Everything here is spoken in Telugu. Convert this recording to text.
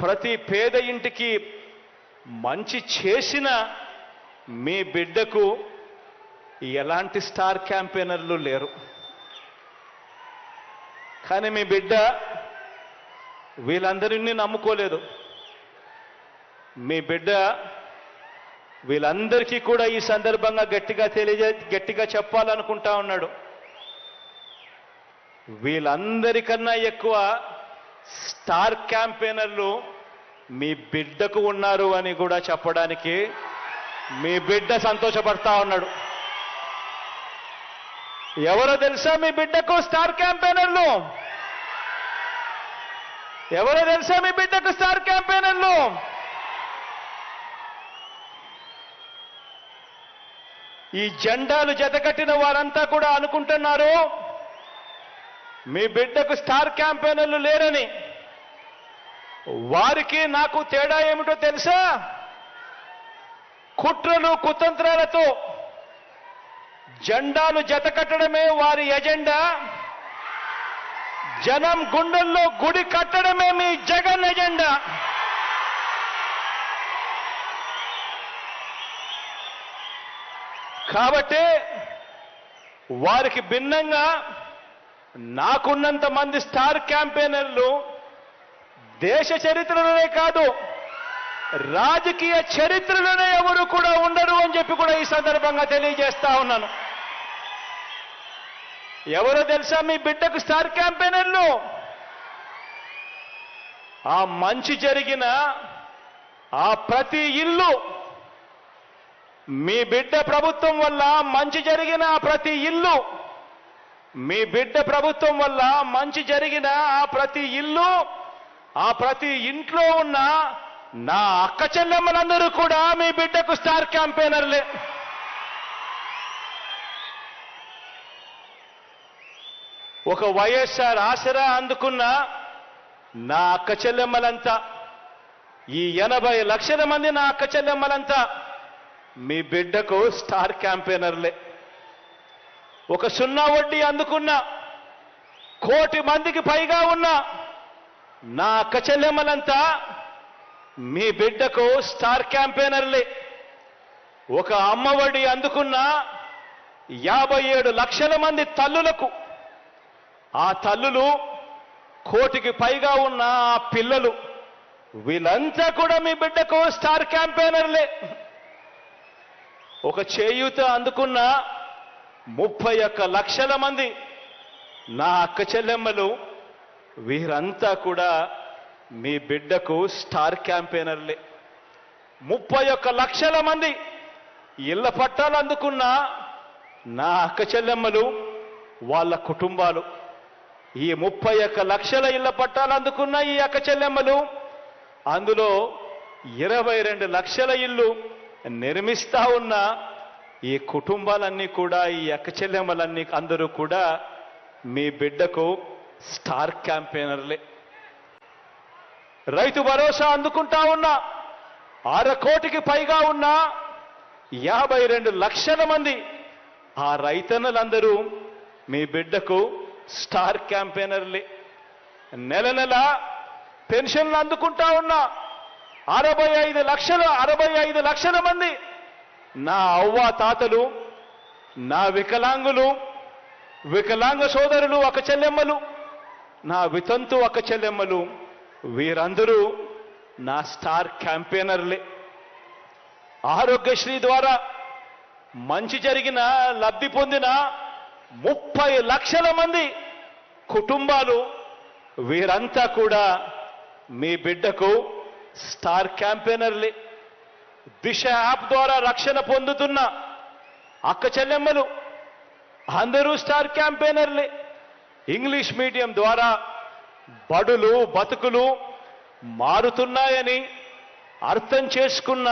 ప్రతి పేద ఇంటికి మంచి చేసిన మీ బిడ్డకు ఎలాంటి స్టార్ క్యాంపెయినర్లు లేరు. కానీ మీ బిడ్డ వీళ్ళందరినీ నమ్ముకోలేదు. మీ బిడ్డ వీళ్ళందరికీ కూడా ఈ సందర్భంగా గట్టిగా చెప్పాలనుకుంటా ఉన్నాడు. వీళ్ళందరికన్నా ఎక్కువ స్టార్ క్యాంపెయినర్లు మీ బిడ్డకు ఉన్నారు అని కూడా చెప్పడానికి మీ బిడ్డ సంతోషపడతా ఉన్నాడు. ఎవరో తెలుసా మీ బిడ్డకు స్టార్ క్యాంపెయినర్లు? ఎవరో తెలుసా మీ బిడ్డకు స్టార్ క్యాంపెయినర్లు? ఈ జెండాలు జతకట్టిన వారంతా కూడా అనుకుంటున్నారు మీ బిడ్డకు స్టార్ క్యాంపెయినర్లు లేరని. వారికి నాకు తేడా ఏమిటో తెలుసా? కుట్రలు కుతంత్రాలతో జెండాలు జతకట్టడమే వారి ఎజెండా. జనం గుండెల్లో గుడి కట్టడమే మీ జగన్ ఎజెండా. కాబట్టి వారికి భిన్నంగా నాకున్నంత మంది స్టార్ క్యాంపెయినర్లు దేశ చరిత్రలోనే కాదు రాజకీయ చరిత్రలోనే ఎవరు కూడా ఉండరు అని చెప్పి కూడా ఈ సందర్భంగా తెలియజేస్తా ఉన్నాను. ఎవరో తెలుసా మీ బిడ్డకు స్టార్ క్యాంపెయినర్లు? ఆ మంచి జరిగిన ఆ ప్రతి ఇల్లు, మీ బిడ్డ ప్రభుత్వం వల్ల మంచి జరిగిన ఆ ప్రతి ఇల్లు, మీ బిడ్డ ప్రభుత్వం వల్ల మంచి జరిగిన ఆ ప్రతి ఇల్లు, ఆ ప్రతి ఇంట్లో ఉన్న నా అక్క చెల్లెమ్మలందరూ కూడా మీ బిడ్డకు స్టార్ క్యాంపెయినర్లే. ఒక వైఎస్ఆర్ ఆసరా అందుకున్న నా అక్క చెల్లెమ్మలంతా, ఈ 80 లక్షల మంది నా అక్క చెల్లెమ్మలంతా మీ బిడ్డకు స్టార్ క్యాంపెయినర్లే. ఒక 0 వడ్డీ అందుకున్న 1 కోటి మందికి పైగా ఉన్న నా అక్క చెల్లెమ్మలంతా మీ బిడ్డకు స్టార్ క్యాంపెయినర్లే. ఒక అమ్మఒడి అందుకున్న 57 లక్షల మంది తల్లులకు, ఆ తల్లులు 1 కోటికి పైగా ఉన్న ఆ పిల్లలు, వీళ్ళంతా కూడా మీ బిడ్డకు స్టార్ క్యాంపెయినర్లే. ఒక చేయూత అందుకున్న 31 లక్షల మంది నా అక్క చెల్లెమ్మలు, వీరంతా కూడా మీ బిడ్డకు స్టార్ క్యాంపెయినర్లే. 31 లక్షల మంది ఇళ్ల పట్టాలు అందుకున్న నా అక్క చెల్లెమ్మలు, వాళ్ళ కుటుంబాలు, ఈ 31 లక్షల ఇళ్ల పట్టాలు అందుకున్న ఈ అక్క చెల్లెమ్మలు, అందులో 22 లక్షల ఇల్లు నిర్మిస్తా ఉన్న ఈ కుటుంబాలన్నీ కూడా, ఈ అక్క చెల్లెమ్మలన్నీ అందరూ కూడా మీ బిడ్డకు స్టార్ క్యాంపెయినర్లే. రైతు భరోసా అందుకుంటా ఉన్న 1/2 కోటికి పైగా ఉన్న 52 లక్షల మంది ఆ రైతన్నలందరూ మీ బిడ్డకు స్టార్ క్యాంపెయినర్లే. నెల నెల పెన్షన్లు అందుకుంటా ఉన్న 65 లక్షల మంది నా అవ్వ తాతలు, నా వికలాంగులు, వికలాంగ సోదరులు అక్క చెల్లెమ్మలు, నా వితంతు అక్క చెల్లెమ్మలు, వీరందరూ నా స్టార్ క్యాంపెయినర్లే. ఆరోగ్యశ్రీ ద్వారా మంచి జరిగిన, లబ్ధి పొందిన 30 లక్షల మంది కుటుంబాలు, వీరంతా కూడా మీ బిడ్డకు స్టార్ క్యాంపెయినర్లే. దిశ యాప్ ద్వారా రక్షణ పొందుతున్న అక్క చెల్లెమ్మలు అందరూ స్టార్ క్యాంపెయినర్లే. ఇంగ్లీష్ మీడియం ద్వారా బడులు బతుకులు మారుతున్నాయని అర్థం చేసుకున్న